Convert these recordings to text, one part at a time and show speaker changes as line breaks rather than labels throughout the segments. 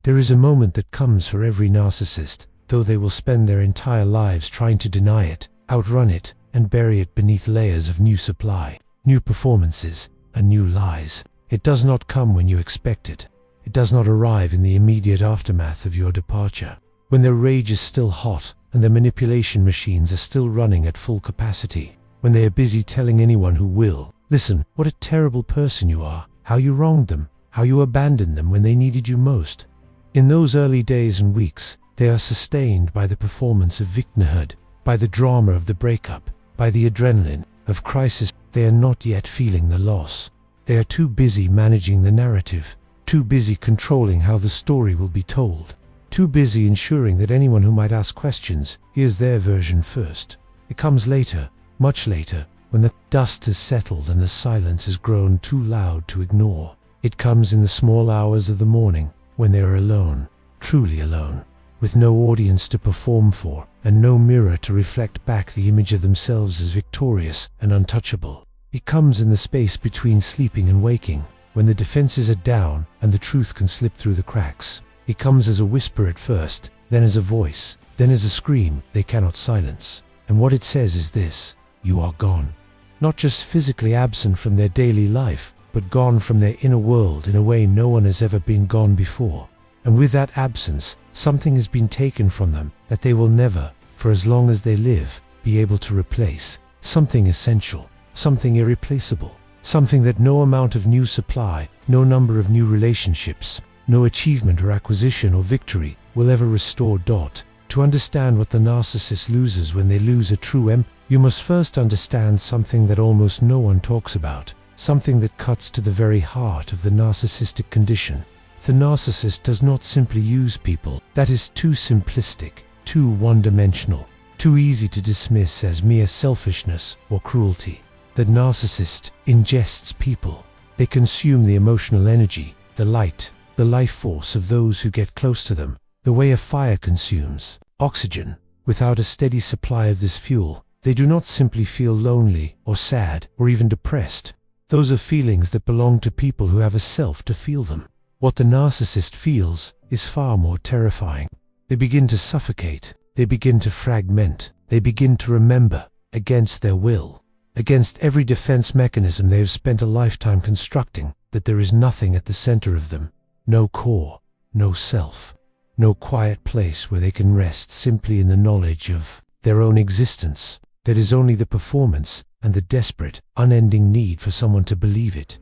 There is a moment that comes for every narcissist, though they will spend their entire lives trying to deny it, outrun it, and bury it beneath layers of new supply, new performances, and new lies. It does not come when you expect it. It does not arrive in the immediate aftermath of your departure, when their rage is still hot and their manipulation machines are still running at full capacity, when they are busy telling anyone who will, listen, what a terrible person you are, how you wronged them, how you abandoned them when they needed you most. In those early days and weeks, they are sustained by the performance of victimhood, by the drama of the breakup, by the adrenaline of crisis. They are not yet feeling the loss. They are too busy managing the narrative, too busy controlling how the story will be told, too busy ensuring that anyone who might ask questions hears their version first. It comes later, much later, when the dust has settled and the silence has grown too loud to ignore. It comes in the small hours of the morning, when they are alone, truly alone, with no audience to perform for and no mirror to reflect back the image of themselves as victorious and untouchable. It comes in the space between sleeping and waking, when the defenses are down and the truth can slip through the cracks. It comes as a whisper at first, then as a voice, then as a scream they cannot silence. And what it says is this: you are gone. Not just physically absent from their daily life, but gone from their inner world in a way no one has ever been gone before. And with that absence, something has been taken from them that they will never, for as long as they live, be able to replace. Something essential, something irreplaceable, something that no amount of new supply, no number of new relationships, no achievement or acquisition or victory will ever restore. To understand what the narcissist loses when they lose a true empath, you must first understand something that almost no one talks about, something that cuts to the very heart of the narcissistic condition. The narcissist does not simply use people. That is too simplistic, too one-dimensional, too easy to dismiss as mere selfishness or cruelty. The narcissist ingests people. They consume the emotional energy, the light, the life force of those who get close to them, the way a fire consumes oxygen. Without a steady supply of this fuel, they do not simply feel lonely or sad or even depressed. Those are feelings that belong to people who have a self to feel them. What the narcissist feels is far more terrifying. They begin to suffocate, they begin to fragment, they begin to remember, against their will, against every defense mechanism they have spent a lifetime constructing, that there is nothing at the center of them, no core, no self, no quiet place where they can rest simply in the knowledge of their own existence. That is only the performance and the desperate, unending need for someone to believe it.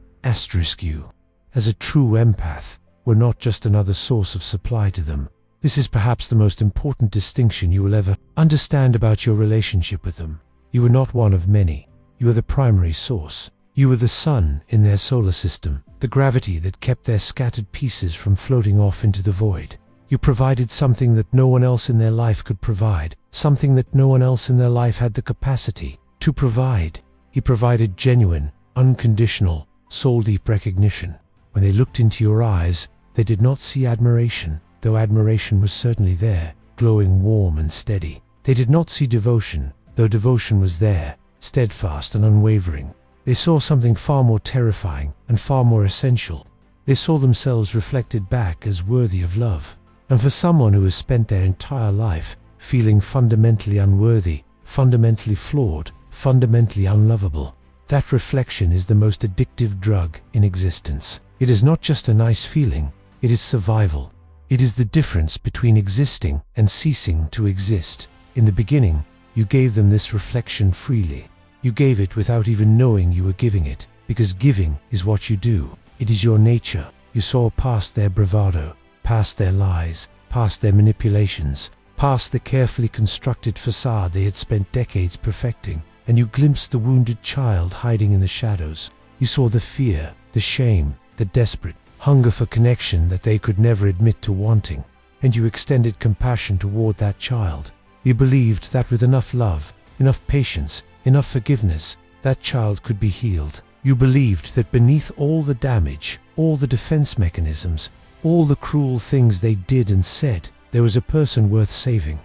You, as a true empath, were not just another source of supply to them. This is perhaps the most important distinction you will ever understand about your relationship with them. You were not one of many. You were the primary source. You were the sun in their solar system, the gravity that kept their scattered pieces from floating off into the void. You provided something that no one else in their life could provide, something that no one else in their life had the capacity to provide. He provided genuine, unconditional, soul-deep recognition. When they looked into your eyes, they did not see admiration, though admiration was certainly there, glowing warm and steady. They did not see devotion, though devotion was there, steadfast and unwavering. They saw something far more terrifying and far more essential. They saw themselves reflected back as worthy of love. And for someone who has spent their entire life feeling fundamentally unworthy, fundamentally flawed, fundamentally unlovable, that reflection is the most addictive drug in existence. It is not just a nice feeling, it is survival. It is the difference between existing and ceasing to exist. In the beginning, you gave them this reflection freely. You gave it without even knowing you were giving it, because giving is what you do. It is your nature. You saw past their bravado, past their lies, past their manipulations, past the carefully constructed facade they had spent decades perfecting, and you glimpsed the wounded child hiding in the shadows. You saw the fear, the shame, the desperate hunger for connection that they could never admit to wanting, and you extended compassion toward that child. You believed that with enough love, enough patience, enough forgiveness, that child could be healed. You believed that beneath all the damage, all the defense mechanisms, all the cruel things they did and said, there was a person worth saving.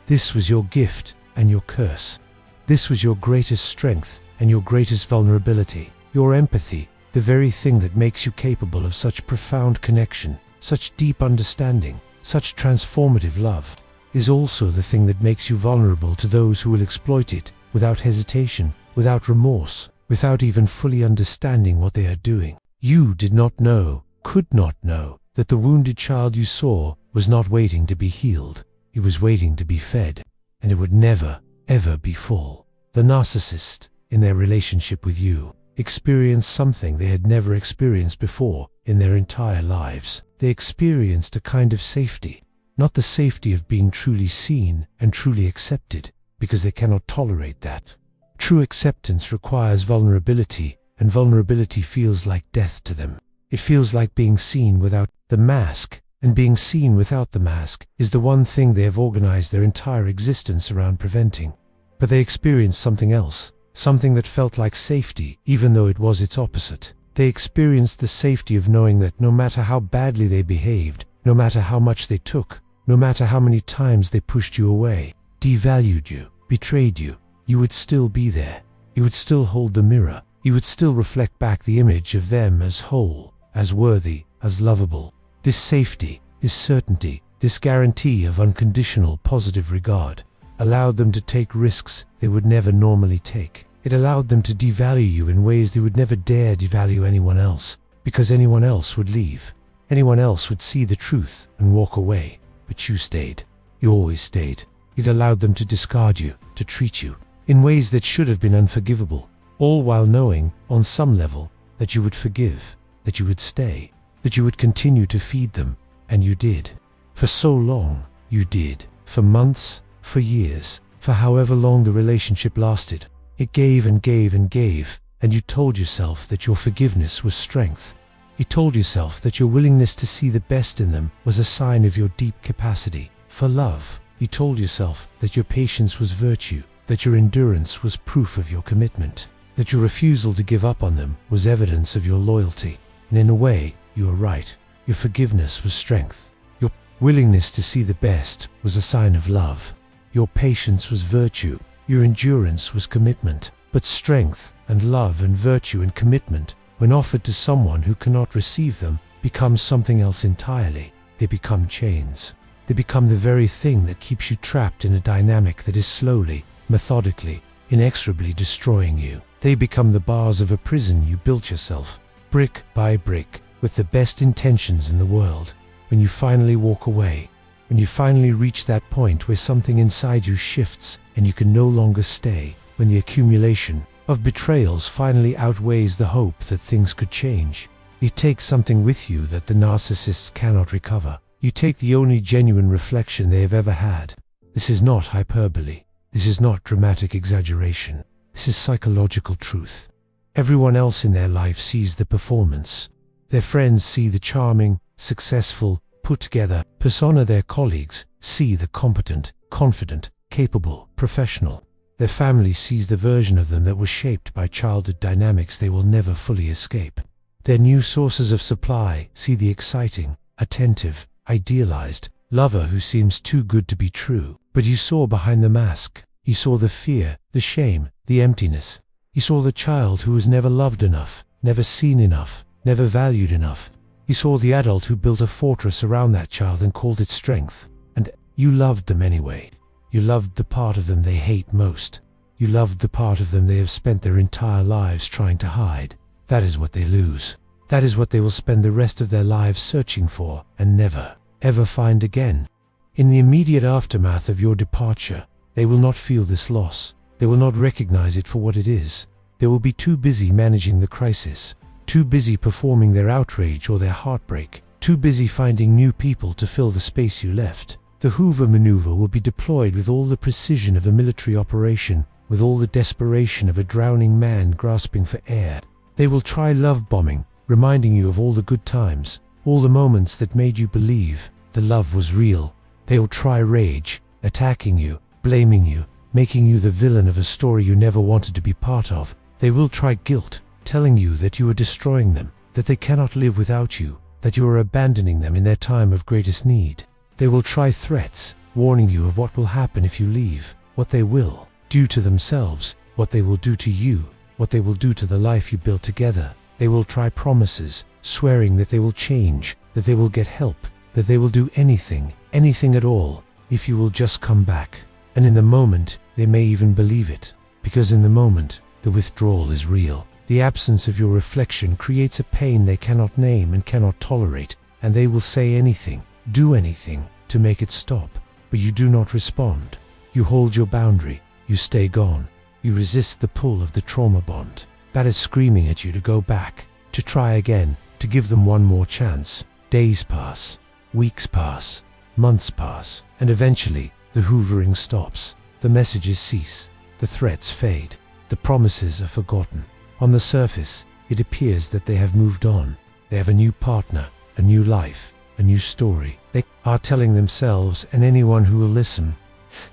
This was your gift and your curse. This was your greatest strength and your greatest vulnerability. Your empathy, the very thing that makes you capable of such profound connection, such deep understanding, such transformative love, is also the thing that makes you vulnerable to those who will exploit it without hesitation, without remorse, without even fully understanding what they are doing. You did not know, could not know, that the wounded child you saw was not waiting to be healed. It was waiting to be fed, and it would never, ever be full. The narcissist, in their relationship with you, experienced something they had never experienced before in their entire lives. They experienced a kind of safety, not the safety of being truly seen and truly accepted, because they cannot tolerate that. True acceptance requires vulnerability, and vulnerability feels like death to them. It feels like being seen without the mask, and being seen without the mask is the one thing they have organized their entire existence around preventing. But they experienced something else, something that felt like safety, even though it was its opposite. They experienced the safety of knowing that no matter how badly they behaved, no matter how much they took, no matter how many times they pushed you away, devalued you, betrayed you, you would still be there. You would still hold the mirror. You would still reflect back the image of them as whole, as worthy, as lovable. This safety, this certainty, this guarantee of unconditional positive regard allowed them to take risks they would never normally take. It allowed them to devalue you in ways they would never dare devalue anyone else, because anyone else would leave. Anyone else would see the truth and walk away, but you stayed. You always stayed. It allowed them to discard you, to treat you in ways that should have been unforgivable, all while knowing, on some level, that you would forgive, that you would stay, that you would continue to feed them, and you did. For so long, you did. For months, for years, for however long the relationship lasted. It gave and gave and gave, and you told yourself that your forgiveness was strength. You told yourself that your willingness to see the best in them was a sign of your deep capacity for love. You told yourself that your patience was virtue, that your endurance was proof of your commitment, that your refusal to give up on them was evidence of your loyalty. And in a way, you were right. Your forgiveness was strength. Your willingness to see the best was a sign of love. Your patience was virtue. Your endurance was commitment. But strength and love and virtue and commitment, when offered to someone who cannot receive them, become something else entirely. They become chains. They become the very thing that keeps you trapped in a dynamic that is slowly, methodically, inexorably destroying you. They become the bars of a prison you built yourself, brick by brick, with the best intentions in the world. When you finally walk away, when you finally reach that point where something inside you shifts and you can no longer stay, when the accumulation of betrayals finally outweighs the hope that things could change, you take something with you that the narcissists cannot recover. You take the only genuine reflection they have ever had. This is not hyperbole. This is not dramatic exaggeration. This is psychological truth. Everyone else in their life sees the performance. Their friends see the charming, successful, put-together persona. Their colleagues see the competent, confident, capable, professional. Their family sees the version of them that was shaped by childhood dynamics they will never fully escape. Their new sources of supply see the exciting, attentive, idealized lover who seems too good to be true. But you saw behind the mask. You saw the fear, the shame, the emptiness. You saw the child who was never loved enough, never seen enough, never valued enough. You saw the adult who built a fortress around that child and called it strength. And you loved them anyway. You loved the part of them they hate most. You loved the part of them they have spent their entire lives trying to hide. That is what they lose. That is what they will spend the rest of their lives searching for and never, ever find again. In the immediate aftermath of your departure, they will not feel this loss. They will not recognize it for what it is. They will be too busy managing the crisis, too busy performing their outrage or their heartbreak, too busy finding new people to fill the space you left. The Hoover maneuver will be deployed with all the precision of a military operation, with all the desperation of a drowning man grasping for air. They will try love bombing, reminding you of all the good times, all the moments that made you believe the love was real. They will try rage, attacking you, blaming you, making you the villain of a story you never wanted to be part of. They will try guilt, telling you that you are destroying them, that they cannot live without you, that you are abandoning them in their time of greatest need. They will try threats, warning you of what will happen if you leave, what they will do to themselves, what they will do to you, what they will do to the life you built together. They will try promises, swearing that they will change, that they will get help, that they will do anything, anything at all, if you will just come back. And in the moment, they may even believe it. Because in the moment, the withdrawal is real. The absence of your reflection creates a pain they cannot name and cannot tolerate, and they will say anything, do anything, to make it stop. But you do not respond. You hold your boundary. You stay gone. You resist the pull of the trauma bond. That is screaming at you to go back, to try again, to give them one more chance. Days pass. Weeks pass. Months pass. And eventually, the hoovering stops. The messages cease. The threats fade. The promises are forgotten. On the surface, it appears that they have moved on. They have a new partner, a new life, a new story. They are telling themselves and anyone who will listen.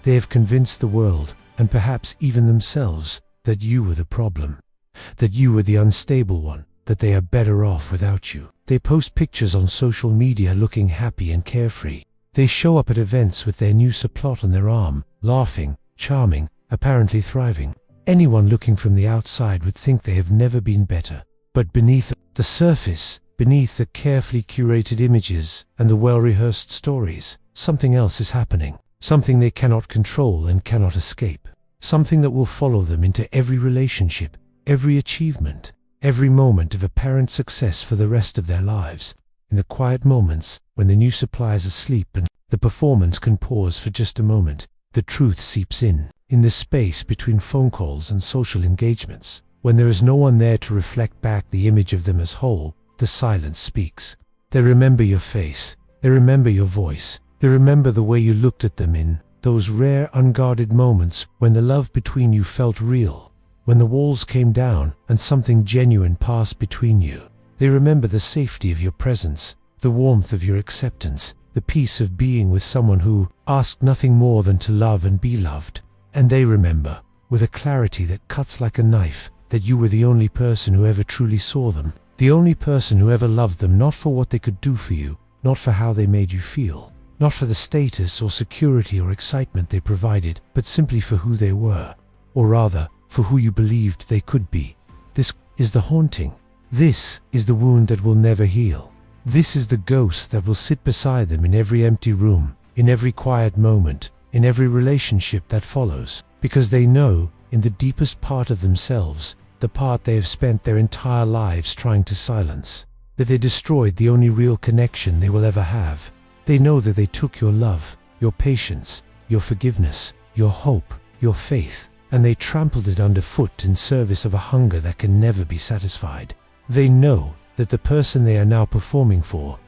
They have convinced the world, and perhaps even themselves, that you were the problem. That you were the unstable one. That they are better off without you. They post pictures on social media looking happy and carefree. They show up at events with their new subplot on their arm, laughing, charming, apparently thriving. Anyone looking from the outside would think they have never been better. But beneath the surface, beneath the carefully curated images and the well-rehearsed stories, something else is happening. Something they cannot control and cannot escape. Something that will follow them into every relationship, every achievement, every moment of apparent success for the rest of their lives. In the quiet moments, when the new supply is asleep and the performance can pause for just a moment, the truth seeps in. In the space between phone calls and social engagements, when there is no one there to reflect back the image of them as whole, the silence speaks. They remember your face. They remember your voice. They remember the way you looked at them in those rare, unguarded moments when the love between you felt real, when the walls came down and something genuine passed between you. They remember the safety of your presence, the warmth of your acceptance, the peace of being with someone who asked nothing more than to love and be loved. And they remember, with a clarity that cuts like a knife, that you were the only person who ever truly saw them, the only person who ever loved them, not for what they could do for you, not for how they made you feel, not for the status or security or excitement they provided, but simply for who they were, or rather, for who you believed they could be. This is the haunting. This is the wound that will never heal. This is the ghost that will sit beside them in every empty room, in every quiet moment, in every relationship that follows, because they know, in the deepest part of themselves, the part they have spent their entire lives trying to silence, that they destroyed the only real connection they will ever have. They know that they took your love, your patience, your forgiveness, your hope, your faith, and they trampled it underfoot in service of a hunger that can never be satisfied. They know that the person they are now performing for,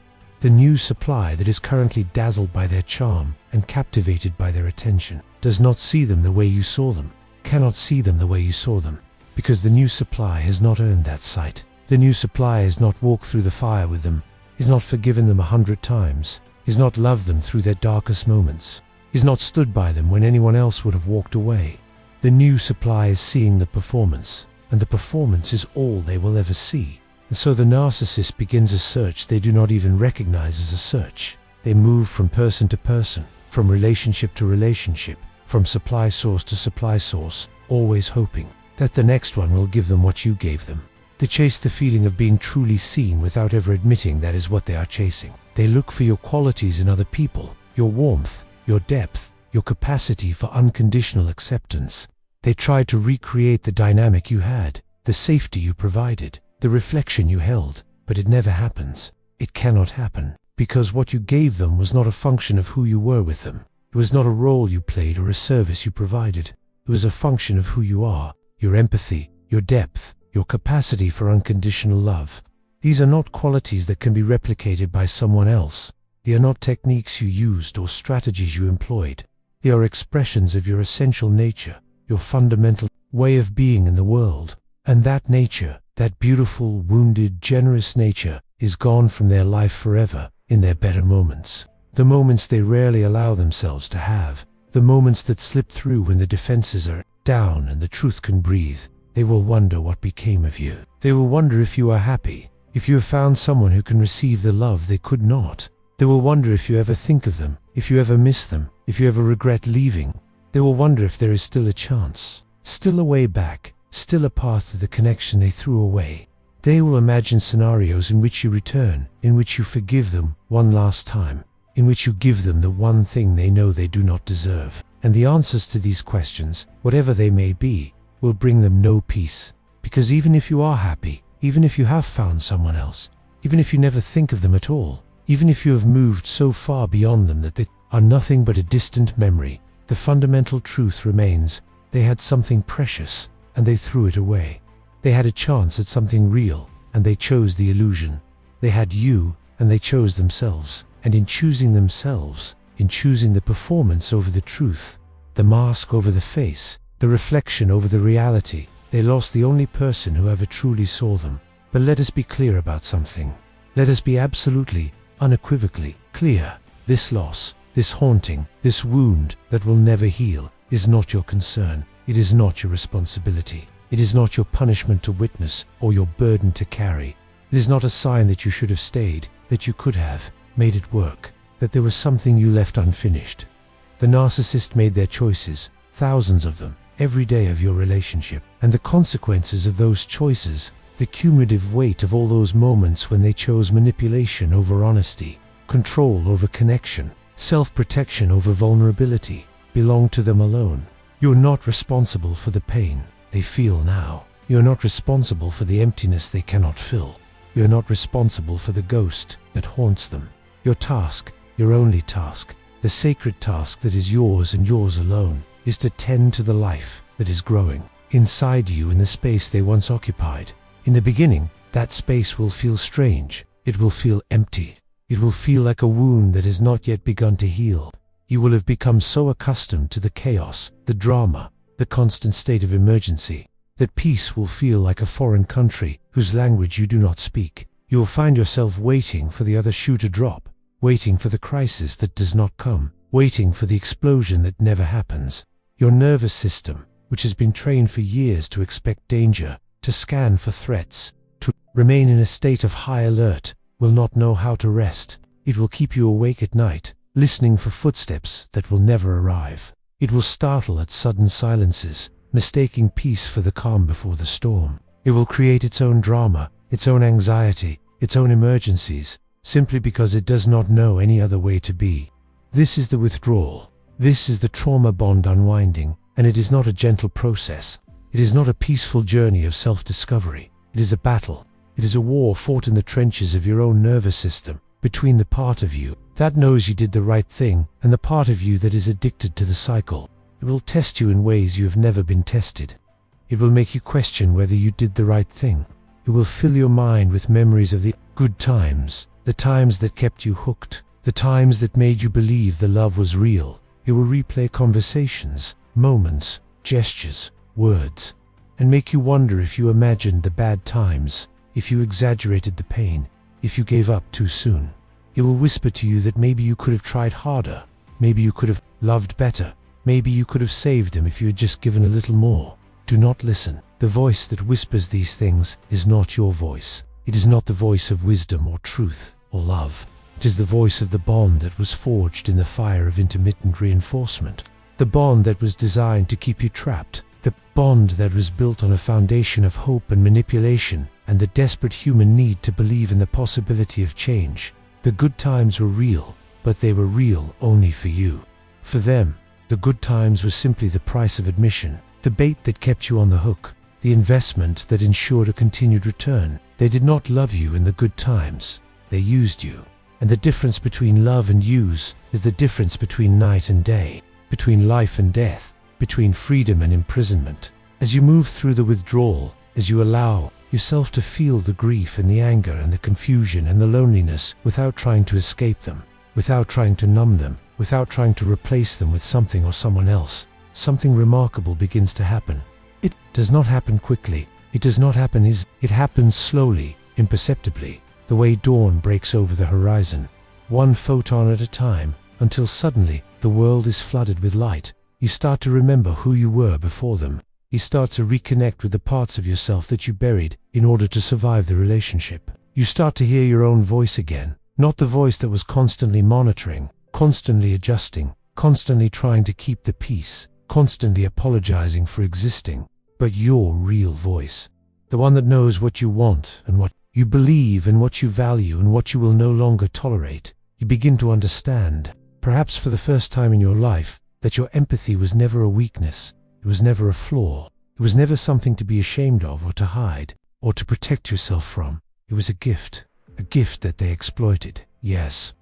the new supply that is currently dazzled by their charm and captivated by their attention, does not see them the way you saw them, cannot see them the way you saw them, because the new supply has not earned that sight. The new supply has not walked through the fire with them, is not forgiven them 100 times, is not loved them through their darkest moments, is not stood by them when anyone else would have walked away. The new supply is seeing the performance, and the performance is all they will ever see. And so the narcissist begins a search they do not even recognize as a search. They move from person to person, from relationship to relationship, from supply source to supply source, always hoping that the next one will give them what you gave them. They chase the feeling of being truly seen without ever admitting that is what they are chasing. They look for your qualities in other people, your warmth, your depth, your capacity for unconditional acceptance. They try to recreate the dynamic you had, the safety you provided, the reflection you held, but it never happens. It cannot happen, because what you gave them was not a function of who you were with them. It was not a role you played or a service you provided. It was a function of who you are, your empathy, your depth, your capacity for unconditional love. These are not qualities that can be replicated by someone else. They are not techniques you used or strategies you employed. They are expressions of your essential nature, your fundamental way of being in the world. And that nature, that beautiful, wounded, generous nature, is gone from their life forever in their better moments. The moments they rarely allow themselves to have. The moments that slip through when the defenses are down and the truth can breathe. They will wonder what became of you. They will wonder if you are happy, if you have found someone who can receive the love they could not. They will wonder if you ever think of them, if you ever miss them, if you ever regret leaving. They will wonder if there is still a chance, still a way back, still a path to the connection they threw away. They will imagine scenarios in which you return, in which you forgive them one last time, in which you give them the one thing they know they do not deserve. And the answers to these questions, whatever they may be, will bring them no peace. Because even if you are happy, even if you have found someone else, even if you never think of them at all, even if you have moved so far beyond them that they are nothing but a distant memory, the fundamental truth remains: they had something precious, and they threw it away. They had a chance at something real, and they chose the illusion. They had you, and they chose themselves. And in choosing themselves, in choosing the performance over the truth, the mask over the face, the reflection over the reality, they lost the only person who ever truly saw them. But let us be clear about something. Let us be absolutely, unequivocally clear. This loss, this haunting, this wound that will never heal, is not your concern. It is not your responsibility. It is not your punishment to witness or your burden to carry. It is not a sign that you should have stayed, that you could have made it work, that there was something you left unfinished. The narcissist made their choices, thousands of them, every day of your relationship, and the consequences of those choices, the cumulative weight of all those moments when they chose manipulation over honesty, control over connection, self-protection over vulnerability, belong to them alone. You're not responsible for the pain they feel now. You're not responsible for the emptiness they cannot fill. You're not responsible for the ghost that haunts them. Your task, your only task, the sacred task that is yours and yours alone, is to tend to the life that is growing inside you in the space they once occupied. In the beginning, that space will feel strange. It will feel empty. It will feel like a wound that has not yet begun to heal. You will have become so accustomed to the chaos, the drama, the constant state of emergency, that peace will feel like a foreign country whose language you do not speak. You will find yourself waiting for the other shoe to drop, waiting for the crisis that does not come, waiting for the explosion that never happens. Your nervous system, which has been trained for years to expect danger, to scan for threats, to remain in a state of high alert, will not know how to rest. It will keep you awake at night, listening for footsteps that will never arrive. It will startle at sudden silences, mistaking peace for the calm before the storm. It will create its own drama, its own anxiety, its own emergencies, simply because it does not know any other way to be. This is the withdrawal. This is the trauma bond unwinding, and it is not a gentle process. It is not a peaceful journey of self-discovery. It is a battle. It is a war fought in the trenches of your own nervous system, between the part of you that knows you did the right thing and the part of you that is addicted to the cycle. It will test you in ways you have never been tested. It will make you question whether you did the right thing. It will fill your mind with memories of the good times, the times that kept you hooked, the times that made you believe the love was real. It will replay conversations, moments, gestures, words, and make you wonder if you imagined the bad times, if you exaggerated the pain, if you gave up too soon. It will whisper to you that maybe you could have tried harder, maybe you could have loved better, maybe you could have saved him if you had just given a little more. Do not listen. The voice that whispers these things is not your voice. It is not the voice of wisdom or truth or love. It is the voice of the bond that was forged in the fire of intermittent reinforcement. The bond that was designed to keep you trapped. The bond that was built on a foundation of hope and manipulation and the desperate human need to believe in the possibility of change. The good times were real, but they were real only for you. For them, the good times were simply the price of admission, the bait that kept you on the hook, the investment that ensured a continued return. They did not love you in the good times. They used you. And the difference between love and use is the difference between night and day, between life and death, between freedom and imprisonment. As you move through the withdrawal, as you allow yourself to feel the grief and the anger and the confusion and the loneliness without trying to escape them, without trying to numb them, without trying to replace them with something or someone else, something remarkable begins to happen. It does not happen quickly. It does not happen it happens slowly, imperceptibly, the way dawn breaks over the horizon, one photon at a time, until suddenly the world is flooded with light. You start to remember who you were before them. You start to reconnect with the parts of yourself that you buried in order to survive the relationship. You start to hear your own voice again, not the voice that was constantly monitoring, constantly adjusting, constantly trying to keep the peace, constantly apologizing for existing, but your real voice. the one that knows what you want and what you believe and what you value and what you will no longer tolerate. You begin to understand, perhaps for the first time in your life, that your empathy was never a weakness, it was never a flaw, it was never something to be ashamed of or to hide, or to protect yourself from. It was a gift that they exploited, yes,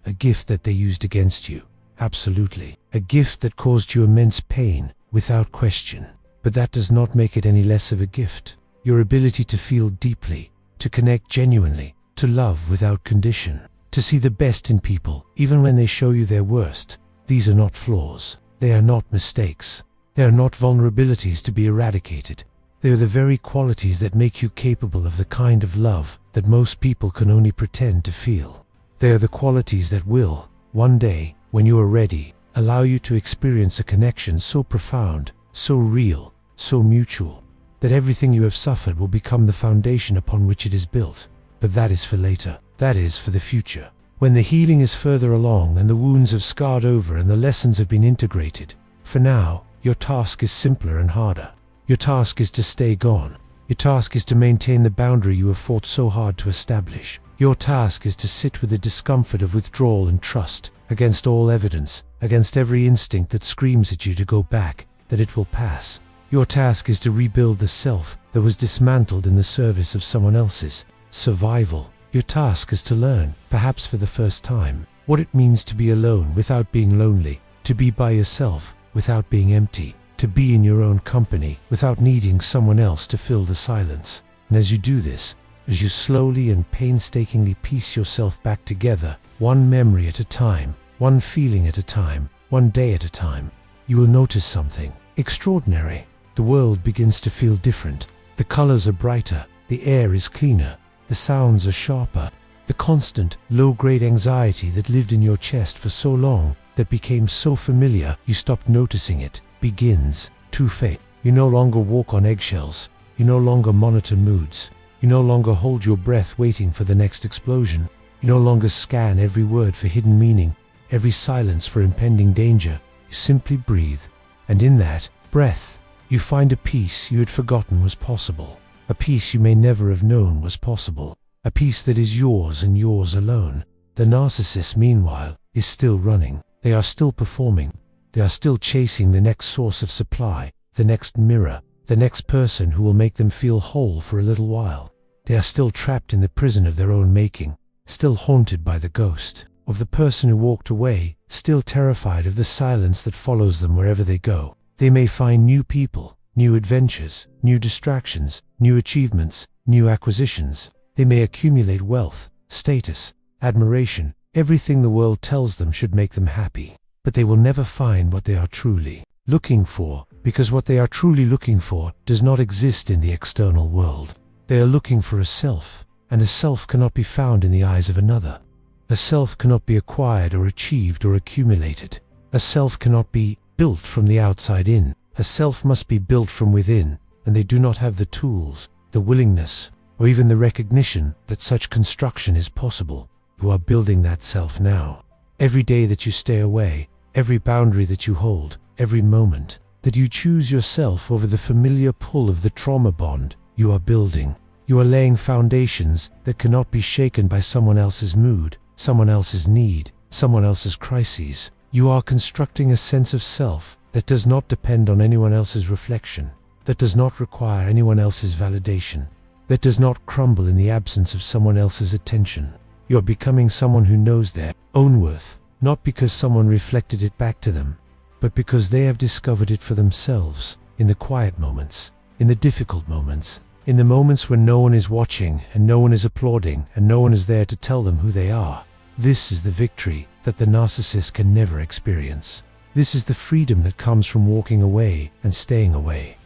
a gift that they used against you, absolutely, a gift that caused you immense pain, without question. But that does not make it any less of a gift. Your ability to feel deeply, to connect genuinely, to love without condition, to see the best in people, even when they show you their worst. These are not flaws. They are not mistakes. They are not vulnerabilities to be eradicated. They are the very qualities that make you capable of the kind of love that most people can only pretend to feel. They are the qualities that will, one day, when you are ready, allow you to experience a connection so profound, so real, so mutual, that everything you have suffered will become the foundation upon which it is built. But that is for later. That is for the future. When the healing is further along and the wounds have scarred over and the lessons have been integrated. For now, your task is simpler and harder. Your task is to stay gone. Your task is to maintain the boundary you have fought so hard to establish. Your task is to sit with the discomfort of withdrawal and trust, against all evidence, against every instinct that screams at you to go back, that it will pass. Your task is to rebuild the self that was dismantled in the service of someone else's survival. Your task is to learn, perhaps for the first time, what it means to be alone without being lonely, to be by yourself without being empty, to be in your own company without needing someone else to fill the silence. And as you do this, as you slowly and painstakingly piece yourself back together, one memory at a time, one feeling at a time, one day at a time, you will notice something extraordinary. The world begins to feel different. The colors are brighter, the air is cleaner, the sounds are sharper. The constant, low-grade anxiety that lived in your chest for so long, that became so familiar you stopped noticing it, begins to fade. You no longer walk on eggshells. You no longer monitor moods. You no longer hold your breath waiting for the next explosion. You no longer scan every word for hidden meaning, every silence for impending danger. You simply breathe. And in that breath, you find a peace you had forgotten was possible. A peace you may never have known was possible. A peace that is yours and yours alone. The narcissist, meanwhile, is still running. They are still performing. They are still chasing the next source of supply, the next mirror, the next person who will make them feel whole for a little while. They are still trapped in the prison of their own making, still haunted by the ghost of the person who walked away, still terrified of the silence that follows them wherever they go. They may find new people, new adventures, new distractions, new achievements, new acquisitions. They may accumulate wealth, status, admiration, everything the world tells them should make them happy. But they will never find what they are truly looking for, because what they are truly looking for does not exist in the external world. They are looking for a self, and a self cannot be found in the eyes of another. A self cannot be acquired or achieved or accumulated. A self cannot be built from the outside in. A self must be built from within, and they do not have the tools, the willingness, or even the recognition that such construction is possible. You are building that self now. Every day that you stay away, every boundary that you hold, every moment that you choose yourself over the familiar pull of the trauma bond, you are building. You are laying foundations that cannot be shaken by someone else's mood, someone else's need, someone else's crises. You are constructing a sense of self that does not depend on anyone else's reflection, that does not require anyone else's validation, that does not crumble in the absence of someone else's attention. You are becoming someone who knows their own worth, not because someone reflected it back to them, but because they have discovered it for themselves, in the quiet moments, in the difficult moments, in the moments when no one is watching and no one is applauding and no one is there to tell them who they are. This is the victory that the narcissist can never experience. This is the freedom that comes from walking away and staying away.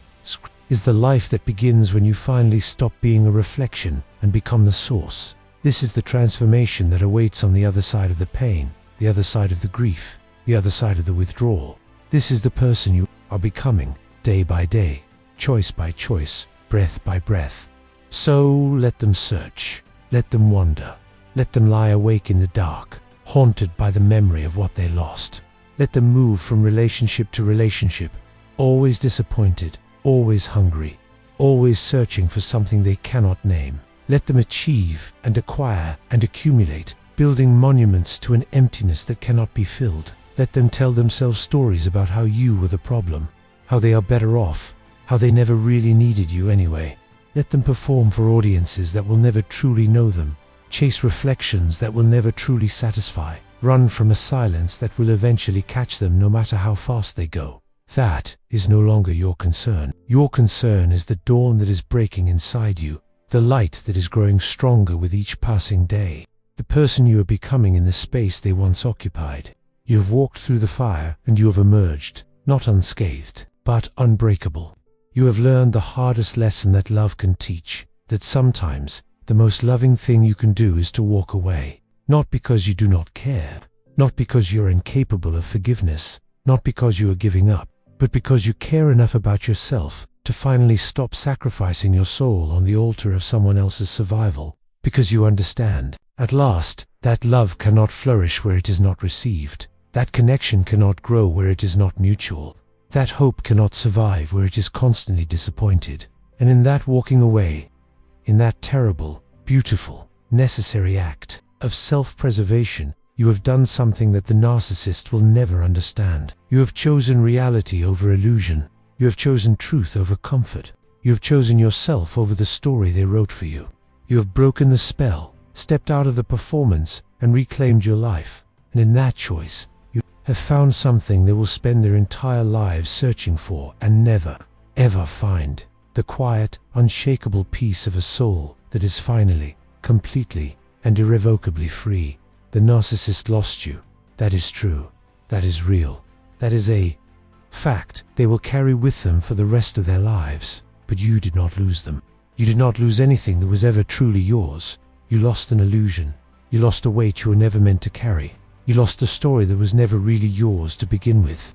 Is the life that begins when you finally stop being a reflection and become the source. This is the transformation that awaits on the other side of the pain, the other side of the grief, the other side of the withdrawal. This is the person you are becoming, day by day, choice by choice, breath by breath. So let them search, let them wander, let them lie awake in the dark, haunted by the memory of what they lost. Let them move from relationship to relationship, always disappointed, always hungry, always searching for something they cannot name. Let them achieve and acquire and accumulate, building monuments to an emptiness that cannot be filled. Let them tell themselves stories about how you were the problem, how they are better off, how they never really needed you anyway. Let them perform for audiences that will never truly know them, chase reflections that will never truly satisfy, run from a silence that will eventually catch them no matter how fast they go. That is no longer your concern. Your concern is the dawn that is breaking inside you, the light that is growing stronger with each passing day, the person you are becoming in the space they once occupied. You have walked through the fire and you have emerged, not unscathed, but unbreakable. You have learned the hardest lesson that love can teach, that sometimes the most loving thing you can do is to walk away. Not because you do not care, not because you are incapable of forgiveness, not because you are giving up, but because you care enough about yourself to finally stop sacrificing your soul on the altar of someone else's survival, because you understand, at last, that love cannot flourish where it is not received, that connection cannot grow where it is not mutual, that hope cannot survive where it is constantly disappointed. And in that walking away, in that terrible, beautiful, necessary act of self-preservation, you have done something that the narcissist will never understand. You have chosen reality over illusion. You have chosen truth over comfort. You have chosen yourself over the story they wrote for you. You have broken the spell, stepped out of the performance, and reclaimed your life. And in that choice, you have found something they will spend their entire lives searching for and never, ever find. The quiet, unshakable peace of a soul that is finally, completely, and irrevocably free. The narcissist lost you. That is true. That is real. That is a fact they will carry with them for the rest of their lives. But you did not lose them. You did not lose anything that was ever truly yours. You lost an illusion. You lost a weight you were never meant to carry. You lost a story that was never really yours to begin with.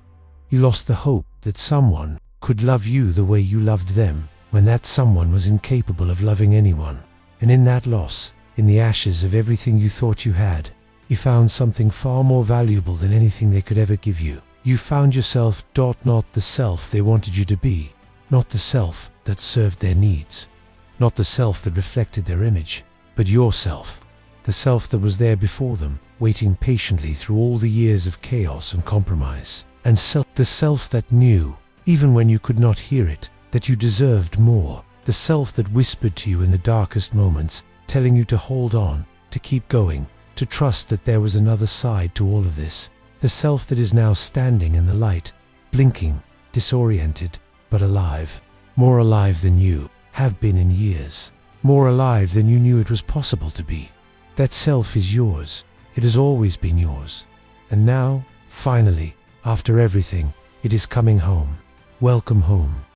You lost the hope that someone could love you the way you loved them, when that someone was incapable of loving anyone. And in that loss, in the ashes of everything you thought you had, you found something far more valuable than anything they could ever give you. You found yourself, not the self they wanted you to be, not the self that served their needs, not the self that reflected their image, but yourself, the self that was there before them, waiting patiently through all the years of chaos and compromise, and the self that knew, even when you could not hear it, that you deserved more, the self that whispered to you in the darkest moments, telling you to hold on, to keep going, to trust that there was another side to all of this. The self that is now standing in the light, blinking, disoriented, but alive. More alive than you have been in years. More alive than you knew it was possible to be. That self is yours. It has always been yours. And now, finally, after everything, it is coming home. Welcome home.